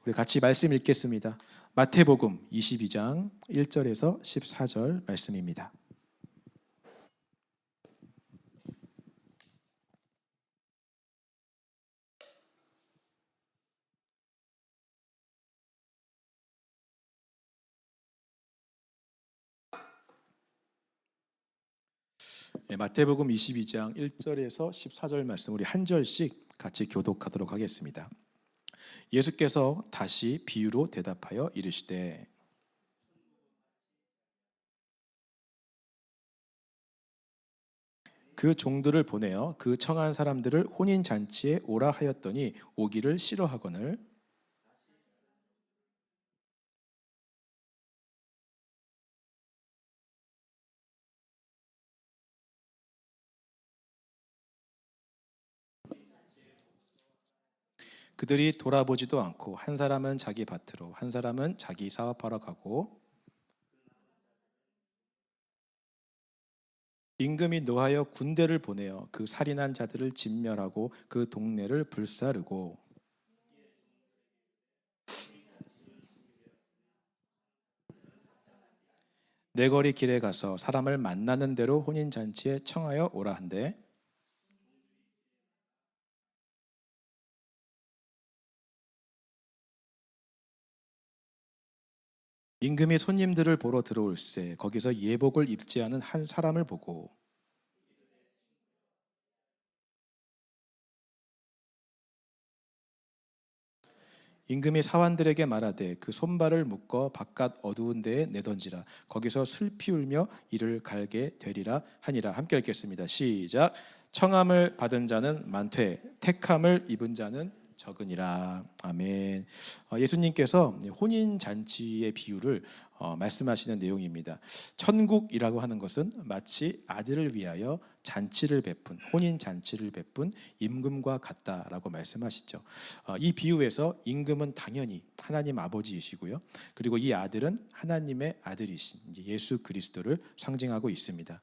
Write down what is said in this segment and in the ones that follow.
우리 같이 말씀 읽겠습니다. 마태복음 22장 1절에서 14절 말씀입니다. 마태복음 22장 1절에서 14절 말씀 우리 한 절씩 같이 교독하도록 하겠습니다. 예수께서 다시 비유로 대답하여 이르시되 그 종들을 보내어 그 청한 사람들을 혼인잔치에 오라 하였더니 오기를 싫어하거늘 그들이 돌아보지도 않고 한 사람은 자기 밭으로 한 사람은 자기 사업하러 가고 임금이 노하여 군대를 보내어 그 살인한 자들을 진멸하고 그 동네를 불사르고 내거리 길에 가서 사람을 만나는 대로 혼인잔치에 청하여 오라 한대 임금이 손님들을 보러 들어올세 거기서 예복을 입지 않은 한 사람을 보고 임금이 사환들에게 말하되 그 손발을 묶어 바깥 어두운 데에 내던지라 거기서 슬피 울며 이를 갈게 되리라 하니라. 함께 읽겠습니다. 시작. 청함을 받은 자는 많되 택함을 입은 자는 적으니라. 아멘. 예수님께서 혼인잔치의 비유를 말씀하시는 내용입니다. 천국이라고 하는 것은 마치 아들을 위하여 잔치를 베푼 혼인잔치를 베푼 임금과 같다라고 말씀하시죠. 이 비유에서 임금은 당연히 하나님 아버지이시고요. 그리고 이 아들은 하나님의 아들이신 예수 그리스도를 상징하고 있습니다.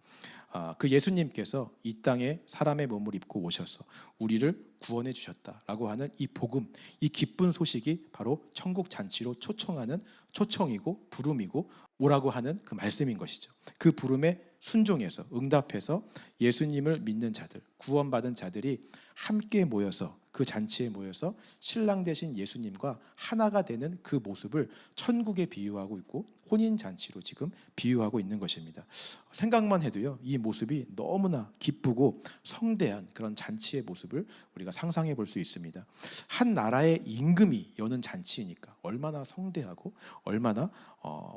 그 예수님께서 이 땅에 사람의 몸을 입고 오셔서 우리를 구원해 주셨다라고 하는 이 복음, 이 기쁜 소식이 바로 천국 잔치로 초청하는 초청이고 부름이고 오라고 하는 그 말씀인 것이죠. 그 부름에 순종해서 응답해서 예수님을 믿는 자들, 구원받은 자들이 함께 모여서 그 잔치에 모여서 신랑 되신 예수님과 하나가 되는 그 모습을 천국에 비유하고 있고 혼인잔치로 지금 비유하고 있는 것입니다. 생각만 해도요, 이 모습이 너무나 기쁘고 성대한 그런 잔치의 모습을 우리가 상상해 볼 수 있습니다. 한 나라의 임금이 여는 잔치이니까 얼마나 성대하고 얼마나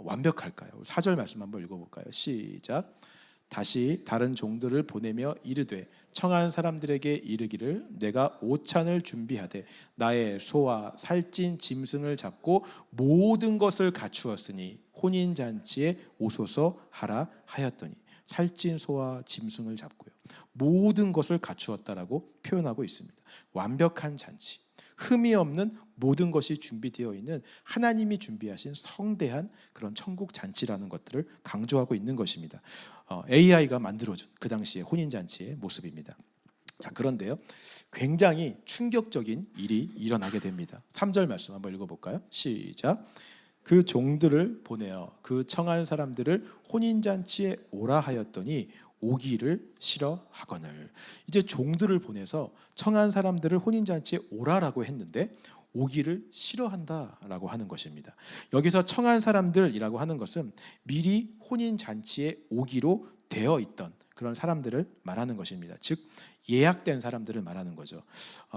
완벽할까요? 4절 말씀 한번 읽어볼까요? 시작. 다시 다른 종들을 보내며 이르되 청한 사람들에게 이르기를 내가 오찬을 준비하되 나의 소와 살찐 짐승을 잡고 모든 것을 갖추었으니 혼인잔치에 오소서 하라 하였더니 살찐 소와 짐승을 잡고요 모든 것을 갖추었다라고 표현하고 있습니다. 완벽한 잔치, 흠이 없는 모든 것이 준비되어 있는 하나님이 준비하신 성대한 그런 천국 잔치라는 것들을 강조하고 있는 것입니다. AI가 만들어준 그 당시의 혼인잔치의 모습입니다. 자, 그런데요, 굉장히 충격적인 일이 일어나게 됩니다. 3절 말씀 한번 읽어볼까요? 시작. 그 종들을 보내어 그 청한 사람들을 혼인잔치에 오라 하였더니 오기를 싫어하거늘. 이제 종들을 보내서 청한 사람들을 혼인잔치에 오라라고 했는데 오기를 싫어한다라고 하는 것입니다. 여기서 청한 사람들이라고 하는 것은 미리 혼인잔치에 오기로 되어 있던 그런 사람들을 말하는 것입니다. 즉 예약된 사람들을 말하는 거죠.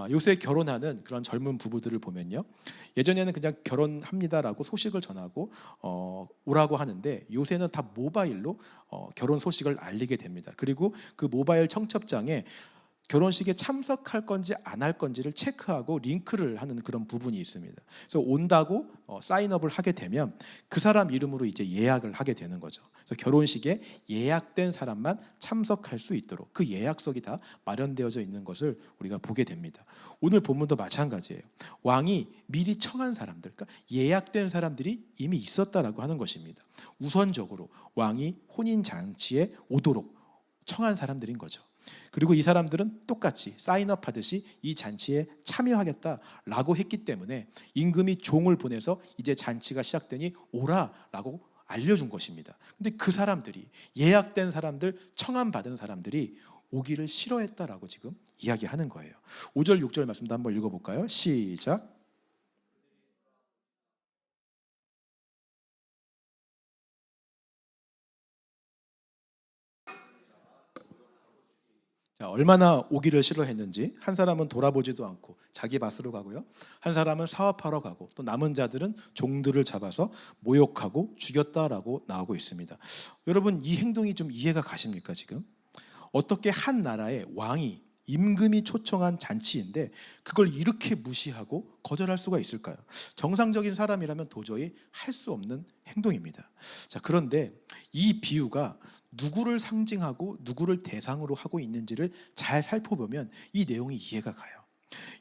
요새 결혼하는 그런 젊은 부부들을 보면요, 예전에는 그냥 결혼합니다라고 소식을 전하고 오라고 하는데 요새는 다 모바일로 결혼 소식을 알리게 됩니다. 그리고 그 모바일 청첩장에 결혼식에 참석할 건지 안 할 건지를 체크하고 링크를 하는 그런 부분이 있습니다. 그래서 온다고 사인업을 하게 되면 그 사람 이름으로 이제 예약을 하게 되는 거죠. 그래서 결혼식에 예약된 사람만 참석할 수 있도록 그 예약석이 다 마련되어져 있는 것을 우리가 보게 됩니다. 오늘 본문도 마찬가지예요. 왕이 미리 청한 사람들, 그러니까 예약된 사람들이 이미 있었다라고 하는 것입니다. 우선적으로 왕이 혼인 잔치에 오도록 청한 사람들인 거죠. 그리고 이 사람들은 똑같이 사인업하듯이 이 잔치에 참여하겠다라고 했기 때문에 임금이 종을 보내서 이제 잔치가 시작되니 오라라고 알려준 것입니다. 근데 그 사람들이, 예약된 사람들, 청함받은 사람들이 오기를 싫어했다라고 지금 이야기하는 거예요. 5절 6절 말씀도 한번 읽어볼까요? 시작. 자, 얼마나 오기를 싫어했는지. 한 사람은 돌아보지도 않고 자기 밭으로 가고요, 한 사람은 사업하러 가고, 또 남은 자들은 종들을 잡아서 모욕하고 죽였다라고 나오고 있습니다. 여러분, 이 행동이 좀 이해가 가십니까? 지금 어떻게 한 나라의 왕이, 임금이 초청한 잔치인데 그걸 이렇게 무시하고 거절할 수가 있을까요? 정상적인 사람이라면 도저히 할 수 없는 행동입니다. 자, 그런데 이 비유가 누구를 상징하고 누구를 대상으로 하고 있는지를 잘 살펴보면 이 내용이 이해가 가요.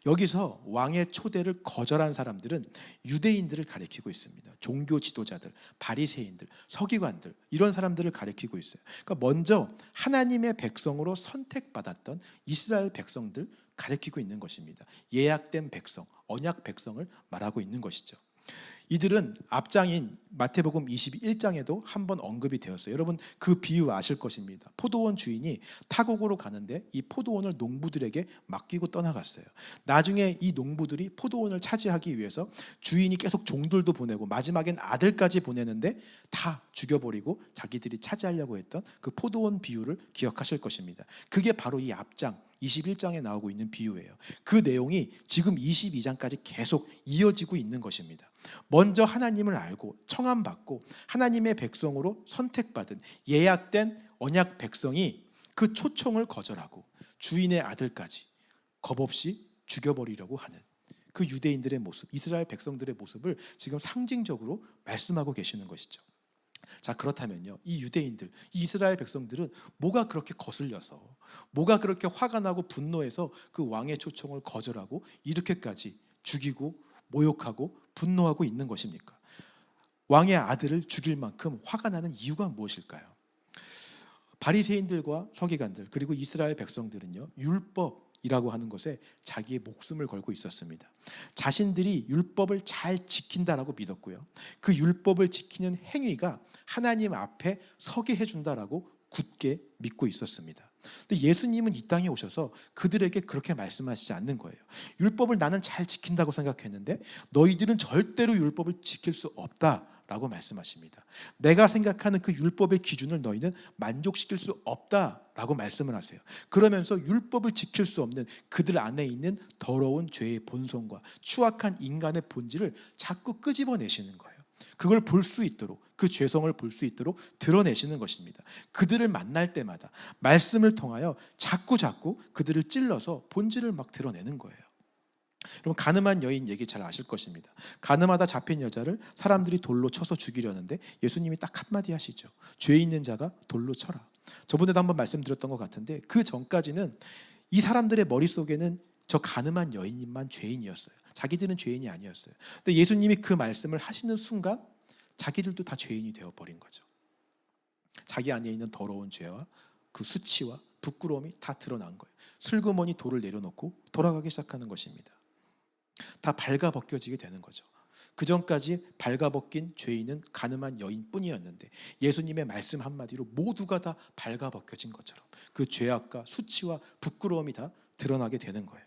여기서 왕의 초대를 거절한 사람들은 유대인들을 가리키고 있습니다. 종교 지도자들, 바리새인들, 서기관들, 이런 사람들을 가리키고 있어요. 그러니까 먼저 하나님의 백성으로 선택받았던 이스라엘 백성들 가리키고 있는 것입니다. 예약된 백성, 언약 백성을 말하고 있는 것이죠. 이들은 앞장인 마태복음 21장에도 한번 언급이 되었어요. 여러분, 그 비유 아실 것입니다. 포도원 주인이 타국으로 가는데 이 포도원을 농부들에게 맡기고 떠나갔어요. 나중에 이 농부들이 포도원을 차지하기 위해서 주인이 계속 종들도 보내고 마지막엔 아들까지 보내는데 다 죽여버리고 자기들이 차지하려고 했던 그 포도원 비유를 기억하실 것입니다. 그게 바로 이 앞장 21장에 나오고 있는 비유예요. 그 내용이 지금 22장까지 계속 이어지고 있는 것입니다. 먼저 하나님을 알고 청함받고 하나님의 백성으로 선택받은 예약된 언약 백성이 그 초청을 거절하고 주인의 아들까지 겁없이 죽여버리려고 하는 그 유대인들의 모습, 이스라엘 백성들의 모습을 지금 상징적으로 말씀하고 계시는 것이죠. 자, 그렇다면요, 이 유대인들, 이 이스라엘 백성들은 뭐가 그렇게 거슬려서, 뭐가 그렇게 화가 나고 분노해서 그 왕의 초청을 거절하고 이렇게까지 죽이고 모욕하고 분노하고 있는 것입니까? 왕의 아들을 죽일 만큼 화가 나는 이유가 무엇일까요? 바리새인들과 서기관들, 그리고 이스라엘 백성들은요, 율법이라고 하는 것에 자기의 목숨을 걸고 있었습니다. 자신들이 율법을 잘 지킨다라고 믿었고요, 그 율법을 지키는 행위가 하나님 앞에 서게 해준다라고 굳게 믿고 있었습니다. 근데 예수님은 이 땅에 오셔서 그들에게 그렇게 말씀하시지 않는 거예요. 율법을 나는 잘 지킨다고 생각했는데 너희들은 절대로 율법을 지킬 수 없다라고 말씀하십니다. 내가 생각하는 그 율법의 기준을 너희는 만족시킬 수 없다라고 말씀을 하세요. 그러면서 율법을 지킬 수 없는 그들 안에 있는 더러운 죄의 본성과 추악한 인간의 본질을 자꾸 끄집어내시는 거예요. 그걸 볼 수 있도록, 그 죄성을 볼 수 있도록 드러내시는 것입니다. 그들을 만날 때마다 말씀을 통하여 자꾸 그들을 찔러서 본질을 막 드러내는 거예요. 여러분, 가늠한 여인 얘기 잘 아실 것입니다. 가늠하다 잡힌 여자를 사람들이 돌로 쳐서 죽이려는데 예수님이 딱 한마디 하시죠. 죄 있는 자가 돌로 쳐라. 저번에도 한번 말씀드렸던 것 같은데 그 전까지는 이 사람들의 머릿속에는 저 가늠한 여인만 죄인이었어요. 자기들은 죄인이 아니었어요. 근데 예수님이 그 말씀을 하시는 순간 자기들도 다 죄인이 되어버린 거죠. 자기 안에 있는 더러운 죄와 그 수치와 부끄러움이 다 드러난 거예요. 슬그머니 돌을 내려놓고 돌아가기 시작하는 것입니다. 다 발가벗겨지게 되는 거죠. 그 전까지 발가벗긴 죄인은 가늠한 여인뿐이었는데 예수님의 말씀 한마디로 모두가 다 발가벗겨진 것처럼 그 죄악과 수치와 부끄러움이 다 드러나게 되는 거예요.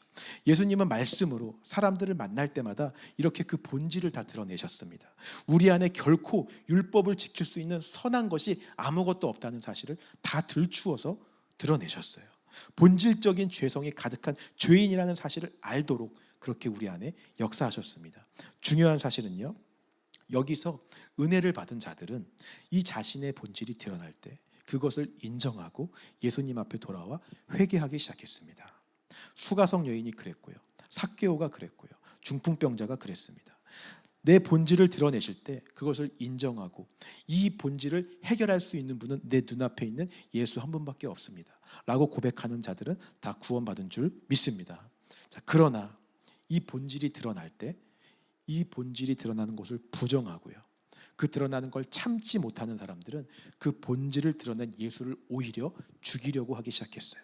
예수님은 말씀으로 사람들을 만날 때마다 이렇게 그 본질을 다 드러내셨습니다. 우리 안에 결코 율법을 지킬 수 있는 선한 것이 아무것도 없다는 사실을 다 들추어서 드러내셨어요. 본질적인 죄성이 가득한 죄인이라는 사실을 알도록 그렇게 우리 안에 역사하셨습니다. 중요한 사실은요, 여기서 은혜를 받은 자들은 이 자신의 본질이 드러날 때 그것을 인정하고 예수님 앞에 돌아와 회개하기 시작했습니다. 수가성 여인이 그랬고요, 삭개오가 그랬고요, 중풍병자가 그랬습니다. 내 본질을 드러내실 때 그것을 인정하고 이 본질을 해결할 수 있는 분은 내 눈앞에 있는 예수 한 분밖에 없습니다 라고 고백하는 자들은 다 구원받은 줄 믿습니다. 자, 그러나 이 본질이 드러날 때 이 본질이 드러나는 것을 부정하고요, 그 드러나는 걸 참지 못하는 사람들은 그 본질을 드러낸 예수를 오히려 죽이려고 하기 시작했어요.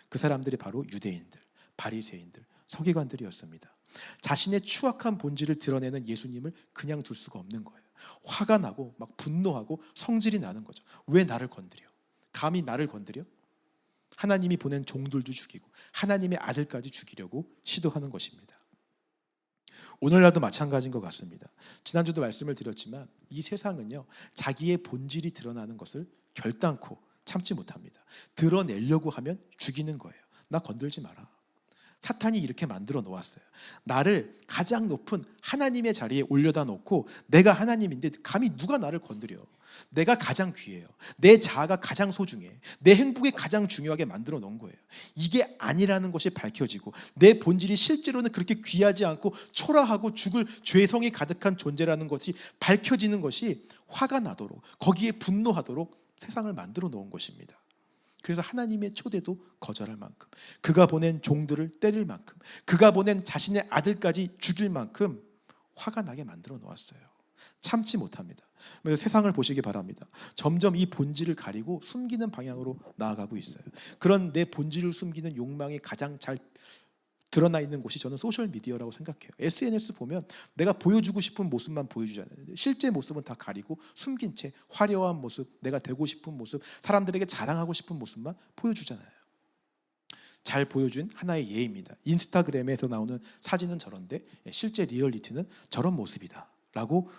그 사람들이 바로 유대인들, 바리새인들, 서기관들이었습니다. 자신의 추악한 본질을 드러내는 예수님을 그냥 둘 수가 없는 거예요. 화가 나고 막 분노하고 성질이 나는 거죠. 왜 나를 건드려? 감히 나를 건드려? 하나님이 보낸 종들도 죽이고 하나님의 아들까지 죽이려고 시도하는 것입니다. 오늘날도 마찬가지인 것 같습니다. 지난주도 말씀을 드렸지만 이 세상은요, 자기의 본질이 드러나는 것을 결단코 참지 못합니다. 드러내려고 하면 죽이는 거예요. 나 건들지 마라. 사탄이 이렇게 만들어 놓았어요. 나를 가장 높은 하나님의 자리에 올려다 놓고 내가 하나님인데 감히 누가 나를 건드려. 내가 가장 귀해요. 내 자아가 가장 소중해. 내 행복이 가장 중요하게 만들어 놓은 거예요. 이게 아니라는 것이 밝혀지고 내 본질이 실제로는 그렇게 귀하지 않고 초라하고 죽을 죄성이 가득한 존재라는 것이 밝혀지는 것이 화가 나도록, 거기에 분노하도록 세상을 만들어 놓은 것입니다. 그래서 하나님의 초대도 거절할 만큼, 그가 보낸 종들을 때릴 만큼, 그가 보낸 자신의 아들까지 죽일 만큼 화가 나게 만들어 놓았어요. 참지 못합니다. 그래서 세상을 보시기 바랍니다. 점점 이 본질을 가리고 숨기는 방향으로 나아가고 있어요. 그런 내 본질을 숨기는 욕망이 가장 잘 드러나 있는 곳이 저는 소셜미디어라고 생각해요. SNS 보면 내가 보여주고 싶은 모습만 보여주잖아요. 실제 모습은 다 가리고 숨긴 채 화려한 모습, 내가 되고 싶은 모습, 사람들에게 자랑하고 싶은 모습만 보여주잖아요. 잘 보여준 하나의 예입니다. 인스타그램에서 나오는 사진은 저런데 실제 리얼리티는 저런 모습이다 라고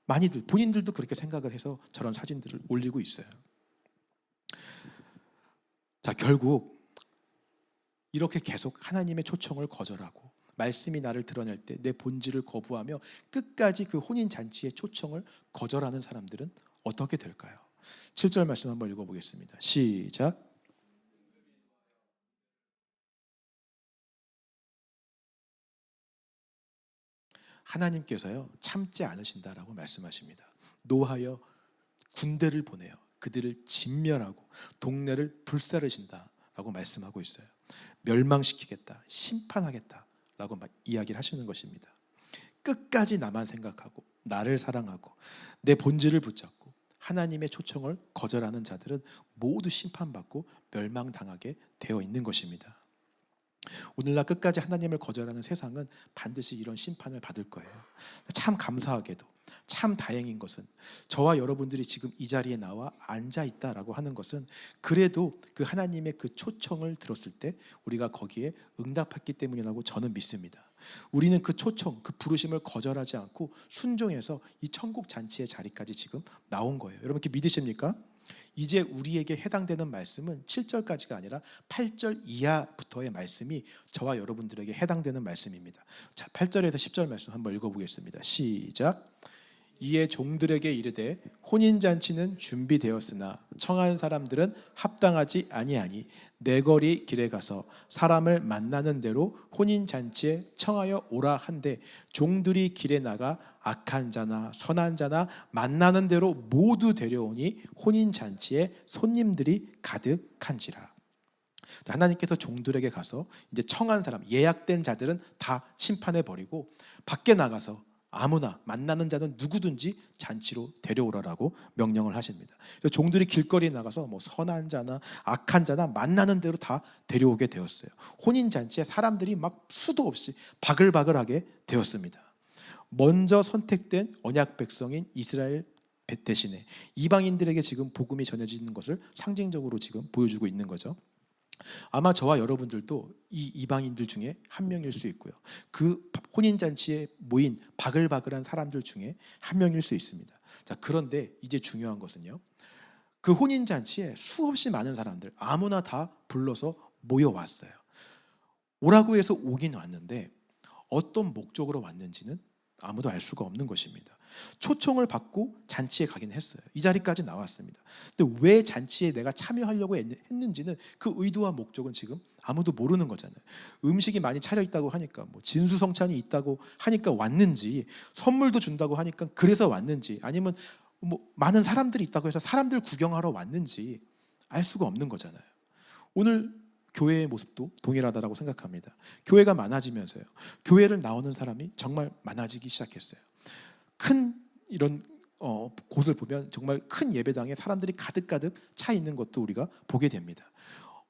많이들, 본인들도 그렇게 생각을 해서 저런 사진들을 올리고 있어요. 자, 결국 이렇게 계속 하나님의 초청을 거절하고 말씀이 나를 드러낼 때 내 본질을 거부하며 끝까지 그 혼인잔치의 초청을 거절하는 사람들은 어떻게 될까요? 7절 말씀 한번 읽어보겠습니다. 시작. 하나님께서요, 참지 않으신다라고 말씀하십니다. 노하여 군대를 보내요. 그들을 진멸하고 동네를 불사르신다라고 말씀하고 있어요. 멸망시키겠다, 심판하겠다라고 이야기를 하시는 것입니다. 끝까지 나만 생각하고 나를 사랑하고 내 본질을 붙잡고 하나님의 초청을 거절하는 자들은 모두 심판받고 멸망당하게 되어 있는 것입니다. 오늘날 끝까지 하나님을 거절하는 세상은 반드시 이런 심판을 받을 거예요. 참 감사하게도, 참 다행인 것은 저와 여러분들이 지금 이 자리에 나와 앉아있다라고 하는 것은 그래도 그 하나님의 그 초청을 들었을 때 우리가 거기에 응답했기 때문이라고 저는 믿습니다. 우리는 그 초청, 그 부르심을 거절하지 않고 순종해서 이 천국 잔치의 자리까지 지금 나온 거예요. 여러분 이렇게 믿으십니까? 이제 우리에게 해당되는 말씀은 7절까지가 아니라 8절 이하부터의 말씀이 저와 여러분들에게 해당되는 말씀입니다. 자, 8절에서 10절 말씀 한번 읽어보겠습니다. 시작. 이에 종들에게 이르되 혼인잔치는 준비되었으나 청한 사람들은 합당하지 아니하니 내 거리 길에 가서 사람을 만나는 대로 혼인잔치에 청하여 오라 한데 종들이 길에 나가 악한 자나 선한 자나 만나는 대로 모두 데려오니 혼인잔치에 손님들이 가득한지라. 하나님께서 종들에게 가서 이제 청한 사람, 예약된 자들은 다 심판해 버리고 밖에 나가서 아무나 만나는 자는 누구든지 잔치로 데려오라라고 명령을 하십니다. 종들이 길거리에 나가서 뭐 선한 자나 악한 자나 만나는 대로 다 데려오게 되었어요. 혼인 잔치에 사람들이 막 수도 없이 바글바글하게 되었습니다. 먼저 선택된 언약 백성인 이스라엘 대신에 이방인들에게 지금 복음이 전해지는 것을 상징적으로 지금 보여주고 있는 거죠. 아마 저와 여러분들도 이 이방인들 중에 한 명일 수 있고요. 그 혼인잔치에 모인 바글바글한 사람들 중에 한 명일 수 있습니다. 자, 그런데 이제 중요한 것은요, 그 혼인잔치에 수없이 많은 사람들 아무나 다 불러서 모여왔어요. 오라고 해서 오긴 왔는데 어떤 목적으로 왔는지는 아무도 알 수가 없는 것입니다. 초청을 받고 잔치에 가긴 했어요. 이 자리까지 나왔습니다. 근데 왜 잔치에 내가 참여하려고 했는지는 그 의도와 목적은 지금 아무도 모르는 거잖아요. 음식이 많이 차려 있다고 하니까, 뭐 진수성찬이 있다고 하니까 왔는지, 선물도 준다고 하니까 그래서 왔는지, 아니면 뭐 많은 사람들이 있다고 해서 사람들 구경하러 왔는지 알 수가 없는 거잖아요. 오늘 교회의 모습도 동일하다고 생각합니다. 교회가 많아지면서요, 교회를 나오는 사람이 정말 많아지기 시작했어요. 큰 이런 곳을 보면 정말 큰 예배당에 사람들이 가득가득 차 있는 것도 우리가 보게 됩니다.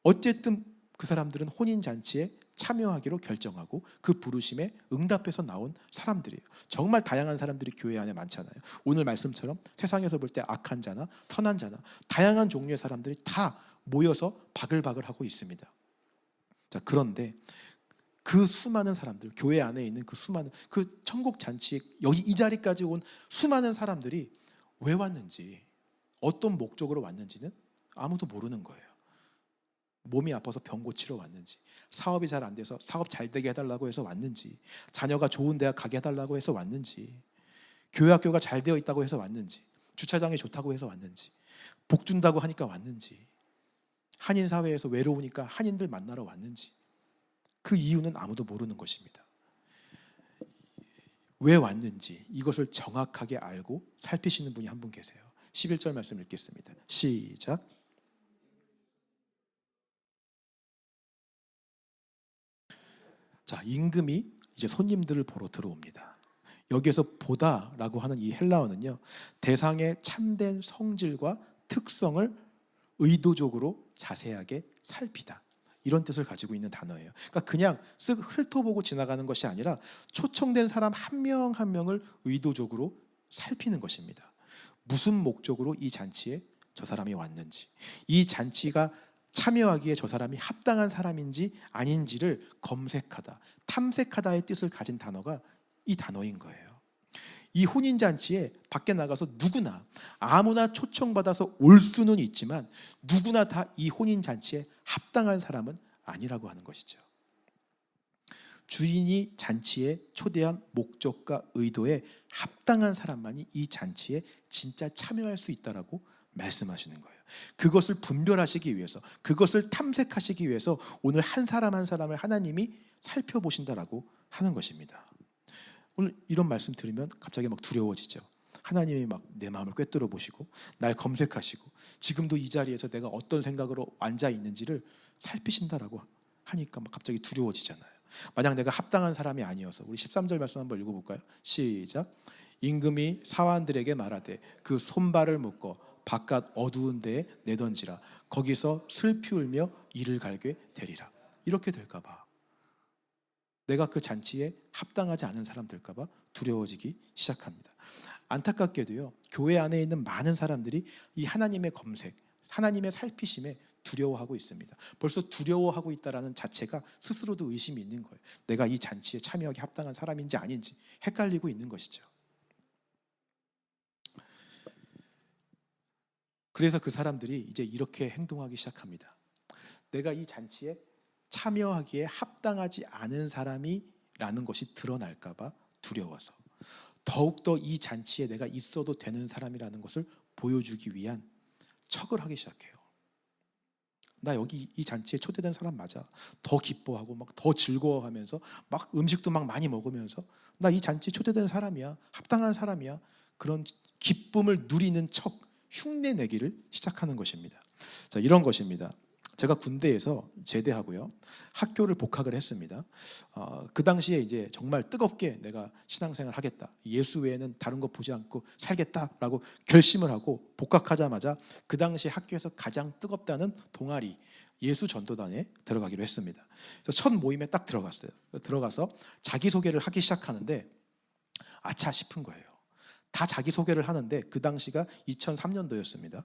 어쨌든 그 사람들은 혼인잔치에 참여하기로 결정하고 그 부르심에 응답해서 나온 사람들이에요. 정말 다양한 사람들이 교회 안에 많잖아요. 오늘 말씀처럼 세상에서 볼 때 악한 자나 선한 자나 다양한 종류의 사람들이 다 모여서 바글바글 하고 있습니다. 자, 그런데 그 수많은 사람들, 교회 안에 있는 그 수많은 그 천국 잔치에 여기 이 자리까지 온 수많은 사람들이 왜 왔는지, 어떤 목적으로 왔는지는 아무도 모르는 거예요. 몸이 아파서 병 고치러 왔는지, 사업이 잘 안 돼서 사업 잘 되게 해달라고 해서 왔는지, 자녀가 좋은 대학 가게 해달라고 해서 왔는지, 교회 학교가 잘 되어 있다고 해서 왔는지, 주차장이 좋다고 해서 왔는지, 복 준다고 하니까 왔는지, 한인 사회에서 외로우니까 한인들 만나러 왔는지, 그 이유는 아무도 모르는 것입니다. 왜 왔는지 이것을 정확하게 알고 살피시는 분이 한 분 계세요. 11절 말씀 읽겠습니다. 시작. 자, 임금이 이제 손님들을 보러 들어옵니다. 여기에서 보다라고 하는 이 헬라어는요, 대상의 참된 성질과 특성을 의도적으로 자세하게 살피다, 이런 뜻을 가지고 있는 단어예요. 그러니까 그냥 쓱 훑어보고 지나가는 것이 아니라 초청된 사람 한 명 한 명을 의도적으로 살피는 것입니다. 무슨 목적으로 이 잔치에 저 사람이 왔는지, 이 잔치가 참여하기에 저 사람이 합당한 사람인지 아닌지를 검색하다, 탐색하다의 뜻을 가진 단어가 이 단어인 거예요. 이 혼인잔치에 밖에 나가서 누구나 아무나 초청받아서 올 수는 있지만 누구나 다 이 혼인잔치에 합당한 사람은 아니라고 하는 것이죠. 주인이 잔치에 초대한 목적과 의도에 합당한 사람만이 이 잔치에 진짜 참여할 수 있다라고 말씀하시는 거예요. 그것을 분별하시기 위해서, 그것을 탐색하시기 위해서 오늘 한 사람 한 사람을 하나님이 살펴보신다라고 하는 것입니다. 오늘 이런 말씀 들으면 갑자기 막 두려워지죠. 하나님이 막 내 마음을 꿰뚫어 보시고 날 검색하시고 지금도 이 자리에서 내가 어떤 생각으로 앉아 있는지를 살피신다라고 하니까 막 갑자기 두려워지잖아요. 만약 내가 합당한 사람이 아니어서, 우리 13절 말씀 한번 읽어볼까요? 시작. 임금이 사환들에게 말하되 그 손발을 묶어 바깥 어두운 데에 내던지라. 거기서 슬피 울며 이를 갈게 되리라. 이렇게 될까 봐, 내가 그 잔치에 합당하지 않은 사람 될까 봐 두려워지기 시작합니다. 안타깝게도요, 교회 안에 있는 많은 사람들이 이 하나님의 검색, 하나님의 살피심에 두려워하고 있습니다. 벌써 두려워하고 있다는 자체가 스스로도 의심이 있는 거예요. 내가 이 잔치에 참여하기 합당한 사람인지 아닌지 헷갈리고 있는 것이죠. 그래서 그 사람들이 이제 이렇게 행동하기 시작합니다. 내가 이 잔치에 참여하기에 합당하지 않은 사람이라는 것이 드러날까 봐 두려워서 더욱더 이 잔치에 내가 있어도 되는 사람이라는 것을 보여주기 위한 척을 하기 시작해요. 나 여기 이 잔치에 초대된 사람 맞아. 더 기뻐하고 막 더 즐거워하면서 막 음식도 막 많이 먹으면서 나 이 잔치에 초대된 사람이야, 합당한 사람이야, 그런 기쁨을 누리는 척, 흉내 내기를 시작하는 것입니다. 자, 이런 것입니다. 제가 군대에서 제대하고요, 학교를 복학을 했습니다. 그 당시에 이제 정말 뜨겁게 내가 신앙생활 하겠다, 예수 외에는 다른 거 보지 않고 살겠다라고 결심을 하고 복학하자마자 그 당시 학교에서 가장 뜨겁다는 동아리 예수 전도단에 들어가기로 했습니다. 그래서 첫 모임에 딱 들어갔어요. 들어가서 자기소개를 하기 시작하는데 아차 싶은 거예요. 다 자기소개를 하는데 그 당시가 2003년도였습니다.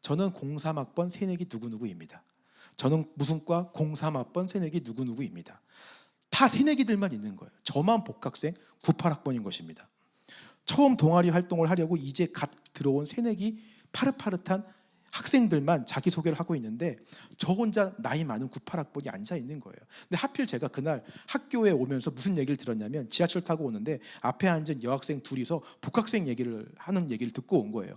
저는 03학번 새내기 누구누구입니다. 저는 무슨 과 03학번 새내기 누구누구입니다. 다 새내기들만 있는 거예요. 저만 복학생 98학번인 것입니다. 처음 동아리 활동을 하려고 이제 갓 들어온 새내기 파릇파릇한 학생들만 자기소개를 하고 있는데 저 혼자 나이 많은 98학번이 앉아있는 거예요. 근데 하필 제가 그날 학교에 오면서 무슨 얘기를 들었냐면, 지하철 타고 오는데 앞에 앉은 여학생 둘이서 복학생 얘기를 하는 얘기를 듣고 온 거예요.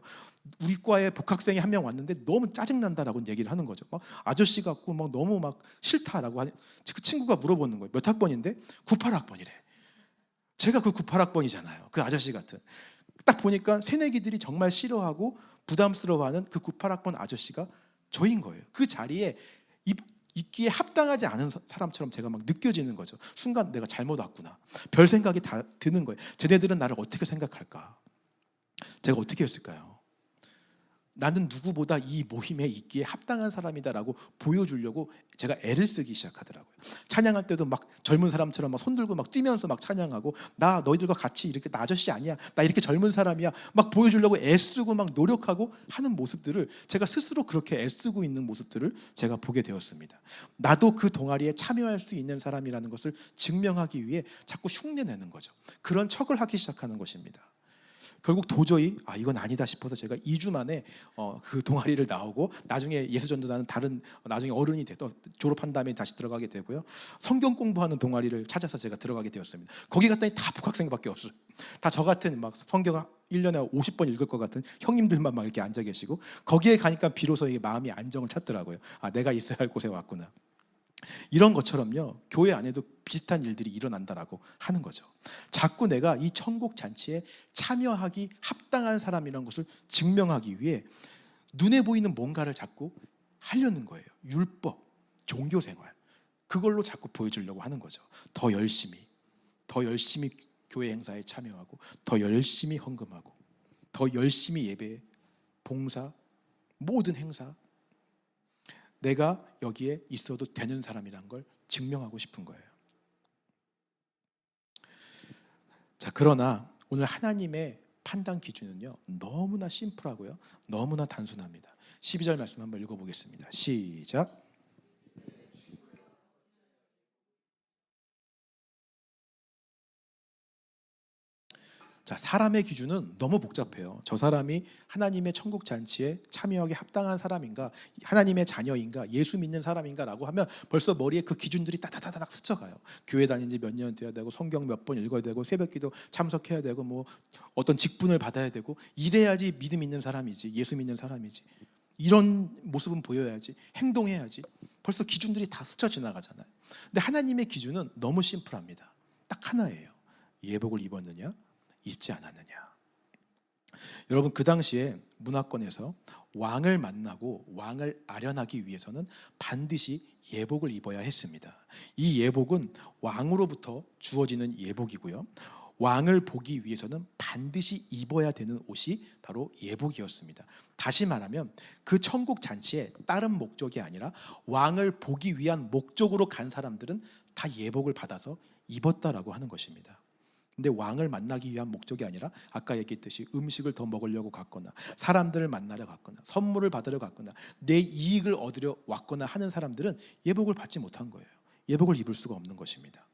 우리 과에 복학생이 한 명 왔는데 너무 짜증난다라고 얘기를 하는 거죠. 막 아저씨 같고 막 너무 막 싫다라고 하니 그 친구가 물어보는 거예요. 몇 학번인데? 98학번이래. 제가 그 98학번이잖아요. 그 아저씨 같은. 딱 보니까 새내기들이 정말 싫어하고 부담스러워하는 그 98학번 아저씨가 저인 거예요. 그 자리에 있기에 합당하지 않은 사람처럼 제가 막 느껴지는 거죠. 순간 내가 잘못 왔구나, 별 생각이 다 드는 거예요. 쟤네들은 나를 어떻게 생각할까? 제가 어떻게 했을까요? 나는 누구보다 이 모임에 있기에 합당한 사람이다라고 보여주려고 제가 애를 쓰기 시작하더라고요. 찬양할 때도 막 젊은 사람처럼 막 손들고 막 뛰면서 막 찬양하고, 나 너희들과 같이 이렇게, 나 아저씨 아니야, 나 이렇게 젊은 사람이야, 막 보여주려고 애쓰고 막 노력하고 하는 모습들을, 제가 스스로 그렇게 애쓰고 있는 모습들을 제가 보게 되었습니다. 나도 그 동아리에 참여할 수 있는 사람이라는 것을 증명하기 위해 자꾸 흉내내는 거죠. 그런 척을 하기 시작하는 것입니다. 결국 도저히 이건 아니다 싶어서 제가 2주 만에 그 동아리를 나오고, 나중에 예수전도단은 다른, 나중에 어른이 돼서 졸업한 다음에 다시 들어가게 되고요, 성경 공부하는 동아리를 찾아서 제가 들어가게 되었습니다. 거기 갔더니 다 복학생밖에 없어요. 다 저 같은 막 성경 1년에 50번 읽을 것 같은 형님들만 막 이렇게 앉아 계시고, 거기에 가니까 비로소 마음이 안정을 찾더라고요. 내가 있어야 할 곳에 왔구나. 이런 것처럼요, 교회 안에도 비슷한 일들이 일어난다라고 하는 거죠. 자꾸 내가 이 천국 잔치에 참여하기 합당한 사람이라는 것을 증명하기 위해 눈에 보이는 뭔가를 자꾸 하려는 거예요. 율법, 종교생활, 그걸로 자꾸 보여주려고 하는 거죠. 더 열심히 교회 행사에 참여하고, 더 열심히 헌금하고, 더 열심히 예배, 봉사, 모든 행사, 내가 여기에 있어도 되는 사람이란 걸 증명하고 싶은 거예요. 자, 그러나 오늘 하나님의 판단 기준은요, 너무나 심플하고요, 너무나 단순합니다. 12절 말씀 한번 읽어보겠습니다. 시작. 자, 사람의 기준은 너무 복잡해요. 저 사람이 하나님의 천국 잔치에 참여하기 합당한 사람인가, 하나님의 자녀인가, 예수 믿는 사람인가 라고 하면 벌써 머리에 그 기준들이 따다다닥 스쳐가요. 교회 다닌 지 몇 년 돼야 되고, 성경 몇 번 읽어야 되고, 새벽기도 참석해야 되고, 뭐 어떤 직분을 받아야 되고, 이래야지 믿음 있는 사람이지, 예수 믿는 사람이지, 이런 모습은 보여야지, 행동해야지. 벌써 기준들이 다 스쳐 지나가잖아요. 근데 하나님의 기준은 너무 심플합니다. 딱 하나예요. 예복을 입었느냐, 입지 않았느냐. 여러분, 그 당시에 문화권에서 왕을 만나고 왕을 아련하기 위해서는 반드시 예복을 입어야 했습니다. 이 예복은 왕으로부터 주어지는 예복이고요, 왕을 보기 위해서는 반드시 입어야 되는 옷이 바로 예복이었습니다. 다시 말하면 그 천국 잔치에 다른 목적이 아니라 왕을 보기 위한 목적으로 간 사람들은 다 예복을 받아서 입었다라고 하는 것입니다. 근데 왕을 만나기 위한 목적이 아니라 아까 얘기했듯이 음식을 더 먹으려고 갔거나, 사람들을 만나러 갔거나, 선물을 받으러 갔거나, 내 이익을 얻으려 왔거나 하는 사람들은 예복을 받지 못한 거예요. 예복을 입을 수가 없는 것입니다.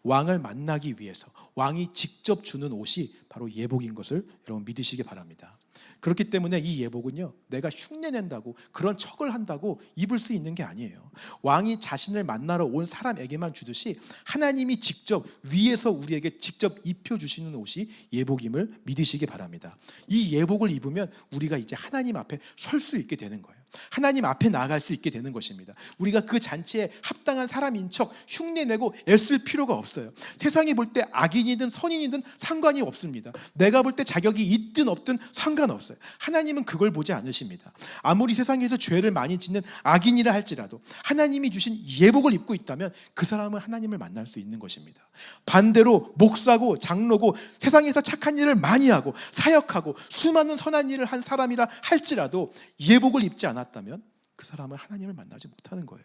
왕을 만나기 위해서 왕이 직접 주는 옷이 바로 예복인 것을 여러분 믿으시기 바랍니다. 그렇기 때문에 이 예복은요, 내가 흉내낸다고, 그런 척을 한다고 입을 수 있는 게 아니에요. 왕이 자신을 만나러 온 사람에게만 주듯이 하나님이 직접 위에서 우리에게 직접 입혀주시는 옷이 예복임을 믿으시기 바랍니다. 이 예복을 입으면 우리가 이제 하나님 앞에 설 수 있게 되는 거예요. 하나님 앞에 나아갈 수 있게 되는 것입니다. 우리가 그 잔치에 합당한 사람인 척 흉내내고 애쓸 필요가 없어요. 세상이 볼 때 악인이든 선인이든 상관이 없습니다. 내가 볼 때 자격이 있든 없든 상관없어요. 하나님은 그걸 보지 않으십니다. 아무리 세상에서 죄를 많이 짓는 악인이라 할지라도 하나님이 주신 예복을 입고 있다면 그 사람은 하나님을 만날 수 있는 것입니다. 반대로 목사고 장로고 세상에서 착한 일을 많이 하고 사역하고 수많은 선한 일을 한 사람이라 할지라도 예복을 입지 않았다면 그 사람은 하나님을 만나지 못하는 거예요.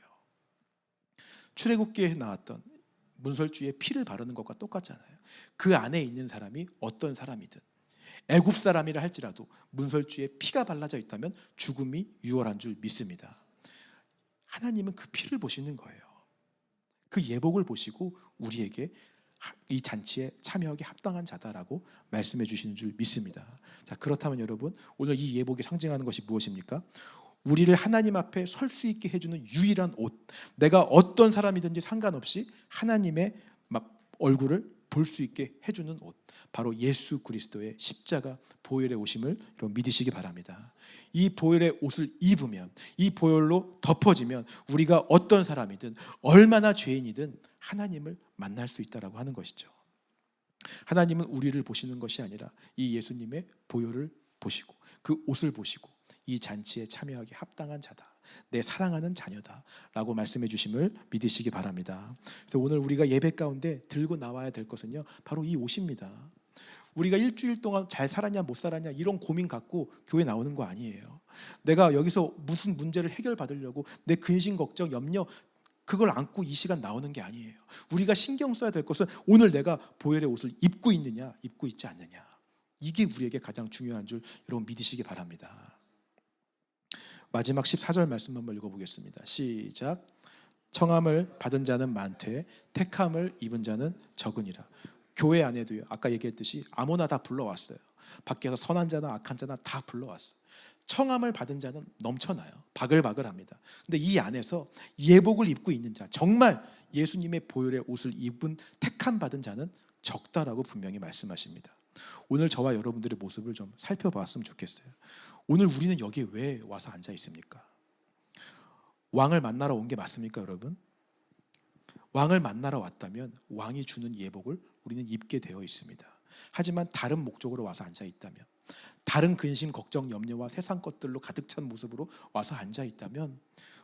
출애굽기에 나왔던 문설주에 피를 바르는 것과 똑같잖아요. 그 안에 있는 사람이 어떤 사람이든, 애굽 사람이라 할지라도 문설주에 피가 발라져 있다면 죽음이 유월한 줄 믿습니다. 하나님은 그 피를 보시는 거예요. 그 예복을 보시고 우리에게 이 잔치에 참여하기 합당한 자다라고 말씀해 주시는 줄 믿습니다. 자, 그렇다면 여러분, 오늘 이 예복이 상징하는 것이 무엇입니까? 우리를 하나님 앞에 설 수 있게 해주는 유일한 옷, 내가 어떤 사람이든지 상관없이 하나님의 얼굴을 볼 수 있게 해주는 옷, 바로 예수 그리스도의 십자가 보혈의 오심을 여러분 믿으시기 바랍니다. 이 보혈의 옷을 입으면, 이 보혈로 덮어지면 우리가 어떤 사람이든 얼마나 죄인이든 하나님을 만날 수 있다라고 하는 것이죠. 하나님은 우리를 보시는 것이 아니라 이 예수님의 보혈을 보시고 그 옷을 보시고 이 잔치에 참여하기 합당한 자다, 내 사랑하는 자녀다 라고 말씀해 주심을 믿으시기 바랍니다. 그래서 오늘 우리가 예배 가운데 들고 나와야 될 것은요, 바로 이 옷입니다. 우리가 일주일 동안 잘 살았냐 못 살았냐 이런 고민 갖고 교회 나오는 거 아니에요. 내가 여기서 무슨 문제를 해결받으려고 내 근심 걱정 염려 그걸 안고 이 시간 나오는 게 아니에요. 우리가 신경 써야 될 것은 오늘 내가 보혈의 옷을 입고 있느냐 입고 있지 않느냐, 이게 우리에게 가장 중요한 줄 여러분 믿으시기 바랍니다. 마지막 14절 말씀 한번 읽어보겠습니다. 시작. 청함을 받은 자는 많되 택함을 입은 자는 적으니라. 교회 안에도요, 아까 얘기했듯이 아무나 다 불러왔어요. 밖에서 선한 자나 악한 자나 다 불러왔어요. 청함을 받은 자는 넘쳐나요. 바글바글합니다. 근데 이 안에서 예복을 입고 있는 자, 정말 예수님의 보혈의 옷을 입은 택함 받은 자는 적다라고 분명히 말씀하십니다. 오늘 저와 여러분들의 모습을 좀 살펴봤으면 좋겠어요. 오늘 우리는 여기에 왜 와서 앉아 있습니까? 왕을 만나러 온 게 맞습니까, 여러분? 왕을 만나러 왔다면 왕이 주는 예복을 우리는 입게 되어 있습니다. 하지만 다른 목적으로 와서 앉아 있다면, 다른 근심, 걱정, 염려와 세상 것들로 가득 찬 모습으로 와서 앉아 있다면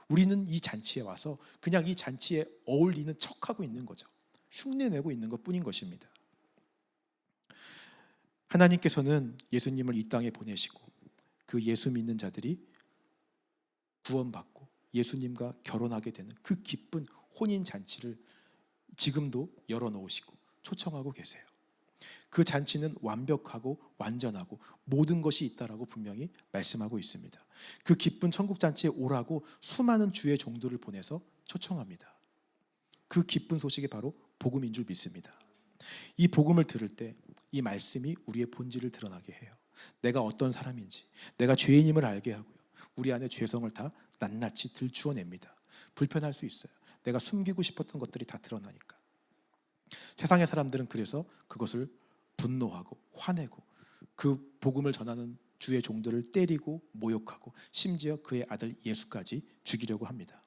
우리는 이 잔치에 와서 그냥 이 잔치에 어울리는 척하고 있는 거죠. 흉내내고 있는 것뿐인 것입니다. 하나님께서는 예수님을 이 땅에 보내시고 그 예수 믿는 자들이 구원받고 예수님과 결혼하게 되는 그 기쁜 혼인 잔치를 지금도 열어놓으시고 초청하고 계세요. 그 잔치는 완벽하고 완전하고 모든 것이 있다라고 분명히 말씀하고 있습니다. 그 기쁜 천국 잔치에 오라고 수많은 주의 종들을 보내서 초청합니다. 그 기쁜 소식이 바로 복음인 줄 믿습니다. 이 복음을 들을 때 이 말씀이 우리의 본질을 드러나게 해요. 내가 어떤 사람인지, 내가 죄인임을 알게 하고요, 우리 안에 죄성을 다 낱낱이 들추어냅니다. 불편할 수 있어요. 내가 숨기고 싶었던 것들이 다 드러나니까. 세상의 사람들은 그래서 그것을 분노하고 화내고 그 복음을 전하는 주의 종들을 때리고 모욕하고 심지어 그의 아들 예수까지 죽이려고 합니다.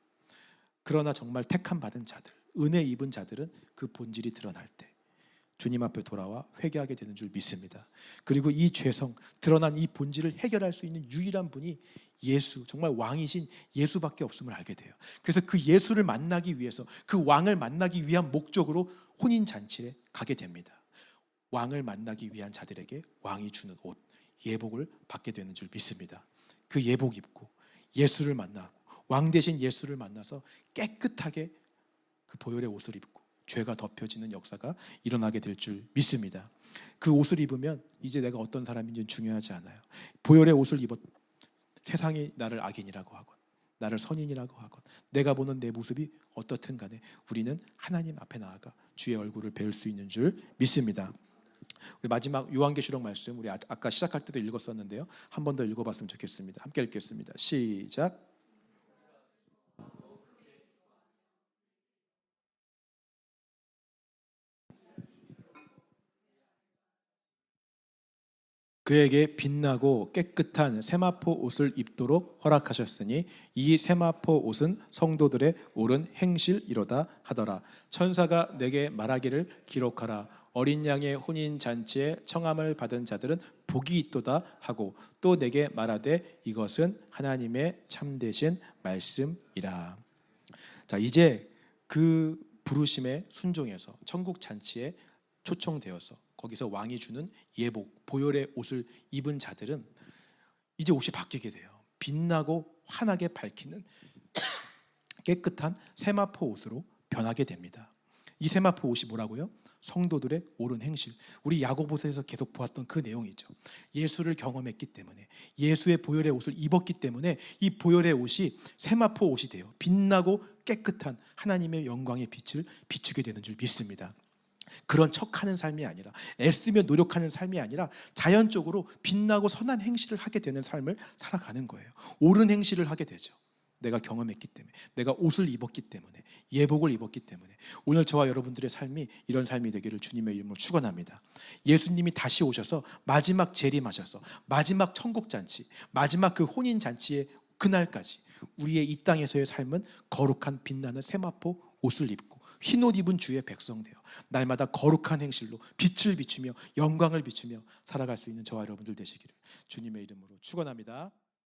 그러나 정말 택함 받은 자들, 은혜 입은 자들은 그 본질이 드러날 때 주님 앞에 돌아와 회개하게 되는 줄 믿습니다. 그리고 이 죄성, 드러난 이 본질을 해결할 수 있는 유일한 분이 예수, 정말 왕이신 예수밖에 없음을 알게 돼요. 그래서 그 예수를 만나기 위해서, 그 왕을 만나기 위한 목적으로 혼인잔치에 가게 됩니다. 왕을 만나기 위한 자들에게 왕이 주는 옷, 예복을 받게 되는 줄 믿습니다. 그 예복 입고 예수를 만나고 왕 대신 예수를 만나서 깨끗하게 그 보혈의 옷을 입고 죄가 덮여지는 역사가 일어나게 될 줄 믿습니다. 그 옷을 입으면 이제 내가 어떤 사람인지는 중요하지 않아요. 보혈의 옷을 입었, 세상이 나를 악인이라고 하건 나를 선인이라고 하건 내가 보는 내 모습이 어떻든 간에 우리는 하나님 앞에 나아가 주의 얼굴을 배울 수 있는 줄 믿습니다. 우리 마지막 요한계시록 말씀, 우리 아까 시작할 때도 읽었었는데요, 한 번 더 읽어봤으면 좋겠습니다. 함께 읽겠습니다. 시작. 그에게 빛나고 깨끗한 세마포 옷을 입도록 허락하셨으니 이 세마포 옷은 성도들의 옳은 행실이로다 하더라. 천사가 내게 말하기를 기록하라. 어린 양의 혼인 잔치에 청함을 받은 자들은 복이 있도다 하고 또 내게 말하되 이것은 하나님의 참되신 말씀이라. 자, 이제 그 부르심에 순종해서 천국 잔치에 초청되어서 거기서 왕이 주는 예복, 보혈의 옷을 입은 자들은 이제 옷이 바뀌게 돼요. 빛나고 환하게 밝히는 깨끗한 세마포 옷으로 변하게 됩니다. 이 세마포 옷이 뭐라고요? 성도들의 옳은 행실. 우리 야고보서에서 계속 보았던 그 내용이죠. 예수를 경험했기 때문에, 예수의 보혈의 옷을 입었기 때문에 이 보혈의 옷이 세마포 옷이 돼요. 빛나고 깨끗한 하나님의 영광의 빛을 비추게 되는 줄 믿습니다. 그런 척하는 삶이 아니라, 애쓰며 노력하는 삶이 아니라 자연적으로 빛나고 선한 행실을 하게 되는 삶을 살아가는 거예요. 옳은 행실을 하게 되죠. 내가 경험했기 때문에, 내가 옷을 입었기 때문에, 예복을 입었기 때문에. 오늘 저와 여러분들의 삶이 이런 삶이 되기를 주님의 이름으로 축원합니다. 예수님이 다시 오셔서 마지막 재림하셔서 마지막 천국잔치, 마지막 그 혼인잔치의 그날까지 우리의 이 땅에서의 삶은 거룩한 빛나는 세마포 옷을 입고 흰옷 입은 주의 백성 되어 날마다 거룩한 행실로 빛을 비추며 영광을 비추며 살아갈 수 있는 저와 여러분들 되시기를 주님의 이름으로 축원합니다.